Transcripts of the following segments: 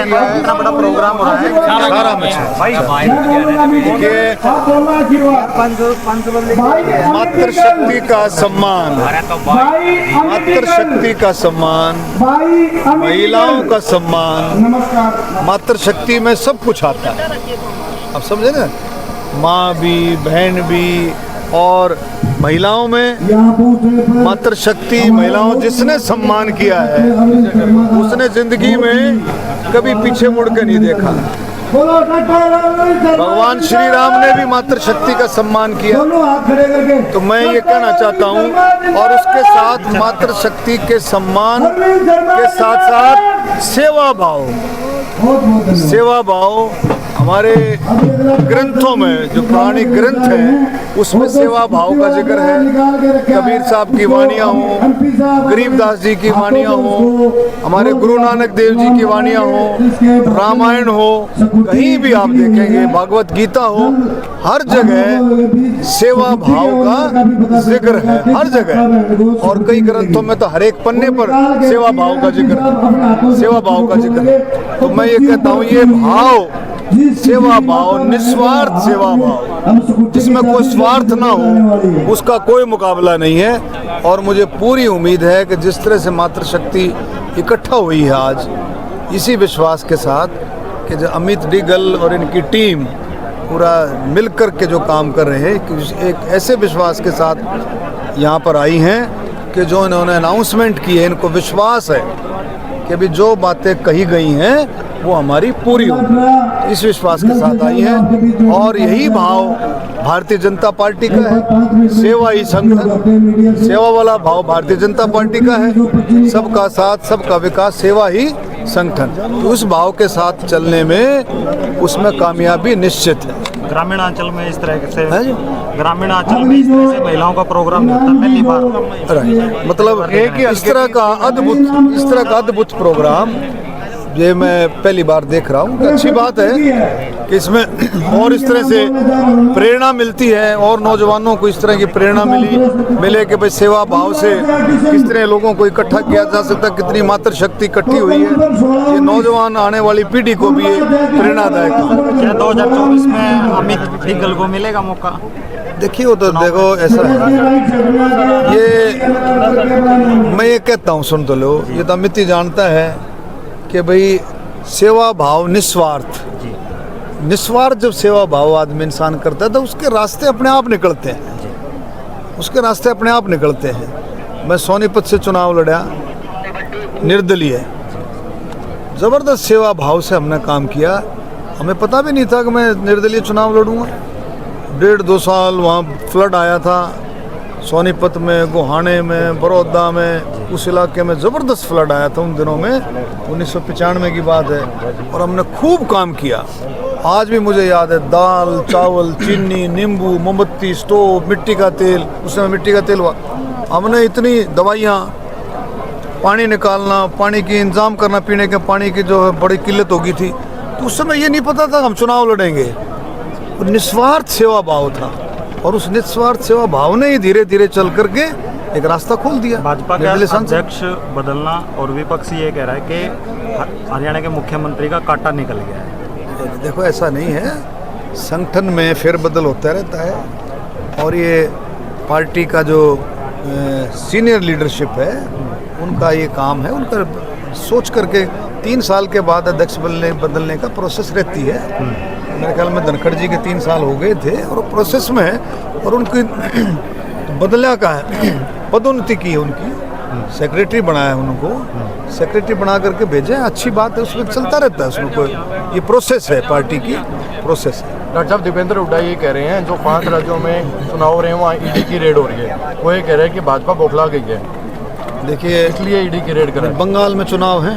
किया है, इतना बड़ा प्रोग्राम हो रहा है, सारा में मातृशक्ति का सम्मान, मातृशक्ति का सम्मान, महिलाओं का सम्मान, मातृशक्ति में सब कुछ आता है। आप समझे ना, माँ भी, बहन भी, और महिलाओं में मातृशक्ति, महिलाओं जिसने सम्मान किया है उसने जिंदगी में कभी पीछे मुड़ के नहीं देखा। भगवान श्री राम ने भी मातृशक्ति का सम्मान किया। तो मैं ये कहना चाहता हूँ, और उसके साथ मातृशक्ति के सम्मान के साथ साथ सेवा भाव, सेवा भाव हमारे ग्रंथों में, जो पुराने ग्रंथ हैं उसमें सेवा भाव का जिक्र है। कबीर साहब की वाणियाँ हों, गरीबदास जी की वाणियाँ हों, हमारे गुरु नानक देव जी की वाणियाँ हों, रामायण हो, कहीं भी आप देखेंगे, भागवत गीता हो, हर जगह सेवा भाव का जिक्र है, हर जगह। और कई ग्रंथों में तो हर एक पन्ने पर सेवा भाव का जिक्र है, सेवा भाव का जिक्र है। तो मैं ये कहता हूँ, ये भाव, सेवा भाव, निस्वार्थ सेवा भाव, जिसमें कोई स्वार्थ ना हो, उसका कोई मुकाबला नहीं है। और मुझे पूरी उम्मीद है कि जिस तरह से मातृशक्ति इकट्ठा हुई है आज, इसी विश्वास के साथ कि जो अमित डिगल और इनकी टीम पूरा मिलकर के जो काम कर रहे हैं, एक ऐसे विश्वास के साथ यहाँ पर आई हैं कि जो इन्होंने अनाउंसमेंट की है, इनको विश्वास है कि अभी जो बातें कही गई हैं वो हमारी पूरी होगी। इस विश्वास के साथ आई है, और यही भाव भारतीय जनता पार्टी का है। सेवा ही संगठन, सेवा वाला भाव भारतीय जनता पार्टी का है। सबका साथ, सबका विकास, सेवा ही संगठन। तो उस भाव के साथ चलने में, उसमें कामयाबी निश्चित है। ग्रामीण अंचल में इस तरह से, ग्रामीण अंचल में इस तरह से महिलाओं का प्रोग्राम होता है पहली बार। मतलब एक ही इस तरह का अद्भुत प्रोग्राम ये मैं पहली बार देख रहा हूँ। अच्छी बात है कि इसमें और इस तरह से प्रेरणा मिलती है, और नौजवानों को इस तरह की प्रेरणा मिले कि भाई सेवा भाव से किस तरह लोगों को इकट्ठा किया जा सकता, कितनी मातृशक्ति इकट्ठी हुई है। ये नौजवान आने वाली पीढ़ी को भी प्रेरणादायक है। क्या 2024 में अमित डिगल को मिलेगा मौका? देखिए, वो तो देखो ऐसा है, ये मैं ये कहता हूँ, सुन तो लो, ये तो अमित ही जानता है कि भाई सेवा भाव निस्वार्थ, निस्वार्थ जब सेवा भाव आदमी इंसान करता है तो उसके रास्ते अपने आप निकलते हैं, उसके रास्ते अपने आप निकलते हैं। मैं सोनीपत से चुनाव लड़ा, निर्दलीय, ज़बरदस्त सेवा भाव से हमने काम किया। हमें पता भी नहीं था कि मैं निर्दलीय चुनाव लड़ूंगा। 1.5-2 साल वहाँ फ्लड आया था, सोनीपत में, गोहाने में, बड़ौदा में, उस इलाके में ज़बरदस्त फ्लड आया था उन दिनों में, 1995 की बात है। और हमने खूब काम किया। आज भी मुझे याद है, दाल, चावल, चीनी, नींबू, मोमबत्ती, स्टोव, मिट्टी का तेल, उस समय मिट्टी का तेल हुआ, हमने इतनी दवाइयाँ, पानी निकालना, पानी की इंतज़ाम करना, पीने के पानी की जो है बड़ी किल्लत हो गई थी। तो उस समय ये नहीं पता था हम चुनाव लड़ेंगे। निस्वार्थ सेवा भाव था, और उस निस्वार्थ सेवा भाव ने ही धीरे धीरे चल करके एक रास्ता खोल दिया। भाजपा का अध्यक्ष बदलना, और विपक्ष ये कह रहा है कि हरियाणा के मुख्यमंत्री का कांटा निकल गया है। देखो, ऐसा नहीं है, संगठन में फेरबदल होता रहता है, और ये पार्टी का जो सीनियर लीडरशिप है उनका ये काम है, उनका सोच करके 3 साल के बाद अध्यक्ष बदलने का प्रोसेस रहती है। मेरे ख्याल में धनखड़ जी के 3 साल हो गए थे और प्रोसेस में है, और उनकी बदला का है, पदोन्नति की है, उनकी सेक्रेटरी बनाया है उनको, सेक्रेटरी बना करके भेजे, अच्छी बात है, उसमें चलता रहता है, उसमें कोई ये प्रोसेस है, पार्टी की प्रोसेस है। डॉक्टर साहब, दीपेंद्र हुड्डा ये कह रहे हैं जो 5 राज्यों में चुनाव हो रहे हैं वहाँ ईडी की रेड हो रही है, वो ये कह रहे हैं कि भाजपा बौखला गई है, देखिए इसलिए ईडी की रेड करें। बंगाल में चुनाव है,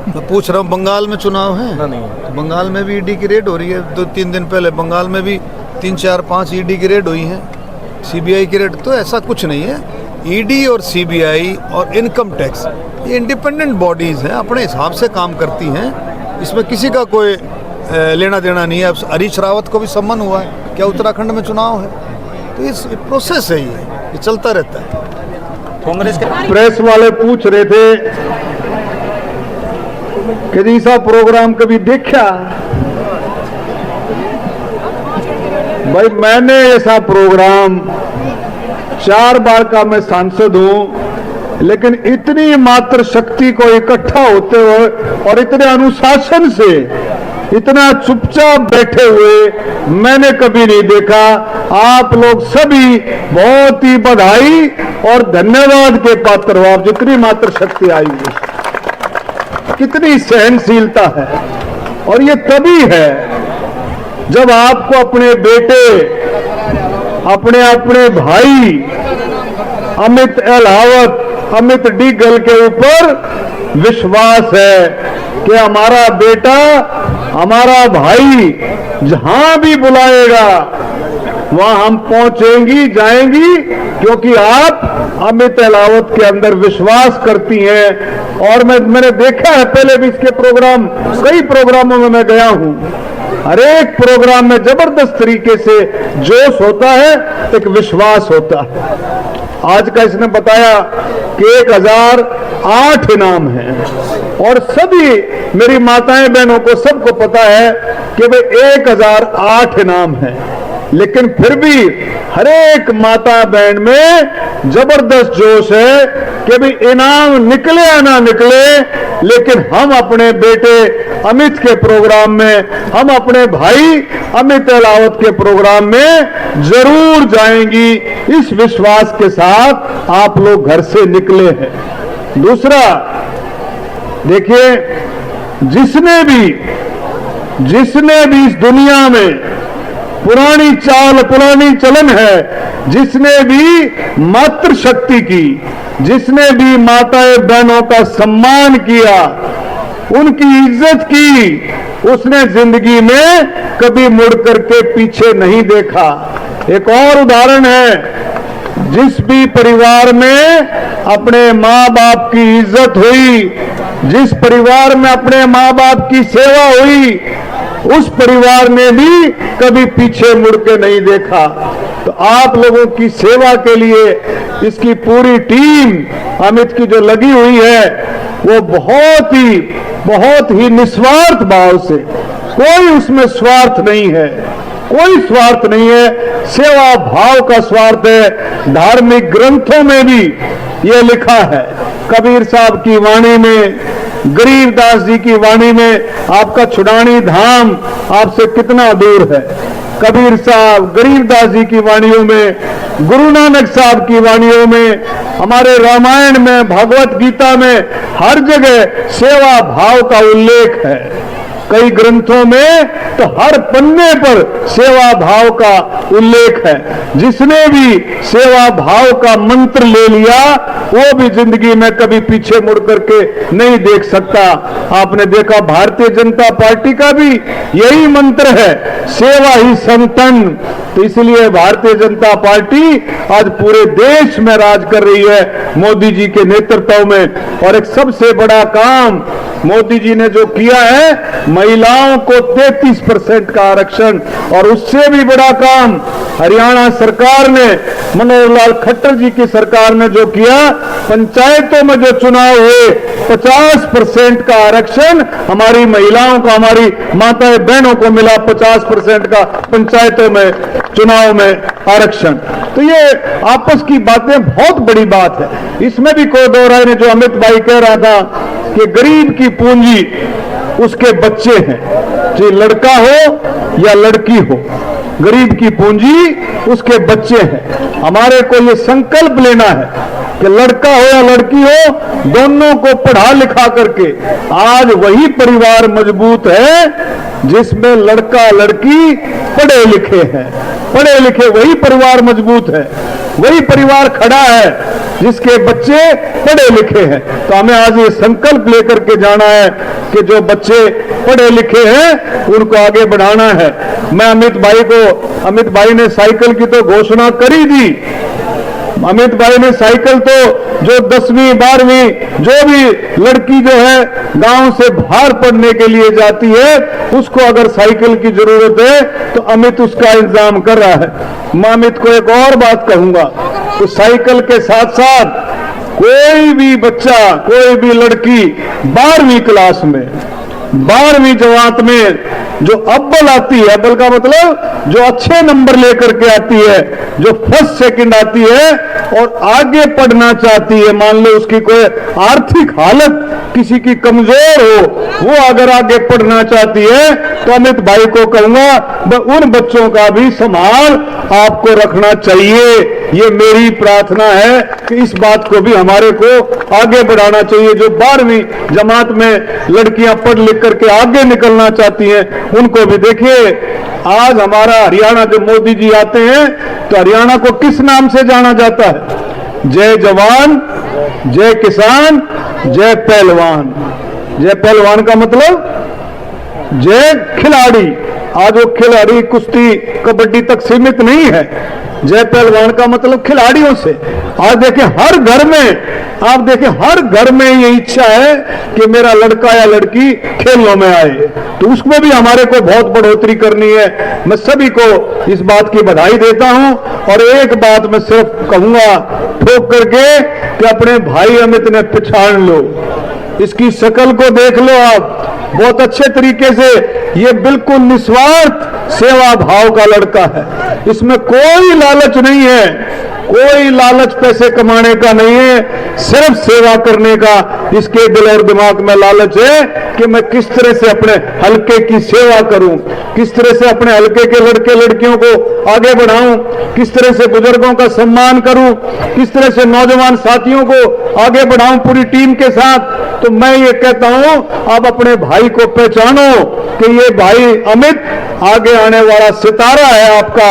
मैं पूछ रहा हूँ, बंगाल में चुनाव है ना? नहीं, बंगाल में भी ईडी की रेड हो रही है। 2-3 दिन पहले बंगाल में भी 3-4-5 ईडी की रेड हुई है, सीबीआई की रेड। तो ऐसा कुछ नहीं है, ईडी और सीबीआई और इनकम टैक्स ये इंडिपेंडेंट बॉडीज़ हैं, अपने हिसाब से काम करती हैं, इसमें किसी का कोई लेना देना नहीं है। अब हरीश रावत को भी सम्मन हुआ है, क्या उत्तराखंड में चुनाव है? तो इस प्रोसेस है, ये चलता रहता है। कांग्रेस के प्रेस वाले पूछ रहे थे कि ऐसा प्रोग्राम कभी देखा? भाई मैंने ऐसा प्रोग्राम 4 बार का मैं सांसद हूं, लेकिन इतनी मात्र शक्ति को इकट्ठा होते हुए और इतने अनुशासन से इतना चुपचाप बैठे हुए मैंने कभी नहीं देखा। आप लोग सभी बहुत ही बधाई और धन्यवाद के पात्र हो। आप जितनी मात्र शक्ति आई है, कितनी सहनशीलता है। और ये तभी है जब आपको अपने बेटे, अपने अपने भाई अमित अहलावत, अमित डिगल के ऊपर विश्वास है कि हमारा बेटा, हमारा भाई जहां भी बुलाएगा वहां हम पहुंचेंगी, जाएंगी, क्योंकि आप अमित अहलावत के अंदर विश्वास करती हैं। और मैंने देखा है, पहले भी इसके प्रोग्राम, कई प्रोग्रामों में मैं गया हूं, हर एक प्रोग्राम में जबरदस्त तरीके से जोश होता है, एक विश्वास होता है। आज का इसने बताया कि 1008 इनाम हैं और सभी मेरी माताएं बहनों को सबको पता है कि भाई 1008 इनाम है, लेकिन फिर भी हर एक माता बहन में जबरदस्त जोश है कि भाई इनाम निकले या ना निकले, लेकिन हम अपने बेटे अमित के प्रोग्राम में, हम अपने भाई अमित अहलावत के प्रोग्राम में जरूर जाएंगी। इस विश्वास के साथ आप लोग घर से निकले हैं। दूसरा, देखिए, जिसने भी इस दुनिया में पुरानी चाल, पुरानी चलन है, जिसने भी मातृशक्ति की, जिसने भी माताएं बहनों का सम्मान किया, उनकी इज्जत की, उसने जिंदगी में कभी मुड़ करके पीछे नहीं देखा। एक और उदाहरण है, जिस भी परिवार में अपने माँ बाप की इज्जत हुई, जिस परिवार में अपने माँ बाप की सेवा हुई, उस परिवार ने भी कभी पीछे मुड़ के नहीं देखा। तो आप लोगों की सेवा के लिए इसकी पूरी टीम अमित की जो लगी हुई है, वो बहुत ही निस्वार्थ भाव से, कोई उसमें स्वार्थ नहीं है, कोई स्वार्थ नहीं है, सेवा भाव का स्वार्थ है। धार्मिक ग्रंथों में भी ये लिखा है, कबीर साहब की वाणी में, गरीबदास जी की वाणी में, आपका छुड़ानी धाम आपसे कितना दूर है। कबीर साहब, गरीबदास जी की वाणियों में, गुरु नानक साहब की वाणियों में, हमारे रामायण में, भगवत गीता में, हर जगह सेवा भाव का उल्लेख है। कई ग्रंथों में तो हर पन्ने पर सेवा भाव का उल्लेख है। जिसने भी सेवा भाव का मंत्र ले लिया, वो भी जिंदगी में कभी पीछे मुड़ करके नहीं देख सकता। आपने देखा भारतीय जनता पार्टी का भी यही मंत्र है, सेवा ही संतन। तो इसलिए भारतीय जनता पार्टी आज पूरे देश में राज कर रही है मोदी जी के नेतृत्व में। और एक सबसे बड़ा काम मोदी जी ने जो किया है, महिलाओं को 33% का आरक्षण, और उससे भी बड़ा काम हरियाणा सरकार ने, मनोहर लाल खट्टर जी की सरकार ने जो किया, पंचायतों में जो चुनाव हुए 50% का आरक्षण हमारी महिलाओं को, हमारी माताएं बहनों को मिला, 50% का पंचायतों में चुनाव में आरक्षण। तो ये आपस की बातें बहुत बड़ी बात है। इसमें भी कोई दो राय ने, जो अमित भाई कह रहा था कि गरीब की पूंजी उसके बच्चे हैं, चाहे लड़का हो या लड़की हो, गरीब की पूंजी उसके बच्चे हैं। हमारे को ये संकल्प लेना है कि लड़का हो या लड़की हो, दोनों को पढ़ा लिखा करके, आज वही परिवार मजबूत है जिसमें लड़का लड़की पढ़े लिखे हैं। पढ़े लिखे वही परिवार मजबूत है, वही परिवार खड़ा है जिसके बच्चे पढ़े लिखे हैं। तो हमें आज ये संकल्प लेकर के जाना है कि जो बच्चे पढ़े लिखे हैं उनको आगे बढ़ाना है। मैं अमित भाई ने साइकिल की तो घोषणा करी थी। अमित भाई ने साइकिल तो जो 10वीं 12वीं जो भी लड़की जो है गांव से बाहर पढ़ने के लिए जाती है, उसको अगर साइकिल की जरूरत है तो अमित उसका इंतजाम कर रहा है। मैं अमित को एक और बात कहूंगा, तो साइकिल के साथ साथ कोई भी बच्चा, कोई भी लड़की 12वीं क्लास में, 12वीं जमात में जो अव्वल आती है, अव्वल का मतलब जो अच्छे नंबर लेकर के आती है, जो फर्स्ट सेकंड आती है और आगे पढ़ना चाहती है, मान लो उसकी कोई आर्थिक हालत किसी की कमजोर हो, वो अगर आगे पढ़ना चाहती है तो अमित भाई को कहूंगा उन बच्चों का भी संभाल आपको रखना चाहिए। ये मेरी प्रार्थना है कि इस बात को भी हमारे को आगे बढ़ाना चाहिए। जो 12वीं जमात में लड़कियां पढ़ लिख करके आगे निकलना चाहती हैं, उनको भी देखिए। आज हमारा हरियाणा जब मोदी जी आते हैं तो हरियाणा को किस नाम से जाना जाता है? जय जवान, जय किसान, जय पहलवान। जय पहलवान का मतलब जय खिलाड़ी। आज वो खिलाड़ी कुश्ती कबड्डी तक सीमित नहीं है। जय पहलवान का मतलब खिलाड़ियों से। आज देखें हर घर में, आप देखें हर घर में ये इच्छा है कि मेरा लड़का या लड़की खेलों में आए, तो उसमें भी हमारे को बहुत बढ़ोतरी करनी है। मैं सभी को इस बात की बधाई देता हूं और एक बात मैं सिर्फ कहूंगा ठोक करके कि अपने भाई अमित ने पहचान लो, इसकी शक्ल को देख लो आप, बहुत अच्छे तरीके से, ये बिल्कुल निस्वार्थ सेवा भाव का लड़का है। इसमें कोई लालच नहीं है, कोई लालच पैसे कमाने का नहीं है, सिर्फ सेवा करने का इसके दिल और दिमाग में लालच है कि मैं किस तरह से अपने हलके की सेवा करूं, किस तरह से अपने हलके के लड़के लड़कियों को आगे बढ़ाऊं, किस तरह से बुजुर्गों का सम्मान करूं, किस तरह से नौजवान साथियों को आगे बढ़ाऊं पूरी टीम के साथ। तो मैं ये कहता हूं आप अपने भाई को पहचानो कि ये भाई अमित आगे आने वाला सितारा है, आपका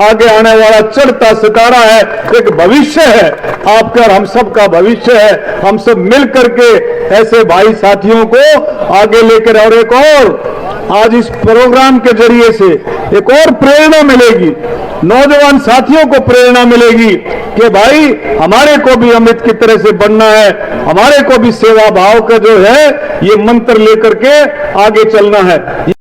आगे आने वाला चढ़ता सितारा है, एक भविष्य है आपका और हम सब का भविष्य है। हम सब मिल करके ऐसे भाई साथियों को आगे लेकर, और एक और आज इस प्रोग्राम के जरिए से एक और प्रेरणा मिलेगी, नौजवान साथियों को प्रेरणा मिलेगी कि भाई हमारे को भी अमित की तरह से बनना है, हमारे को भी सेवा भाव का जो है ये मंत्र लेकर के आगे चलना है।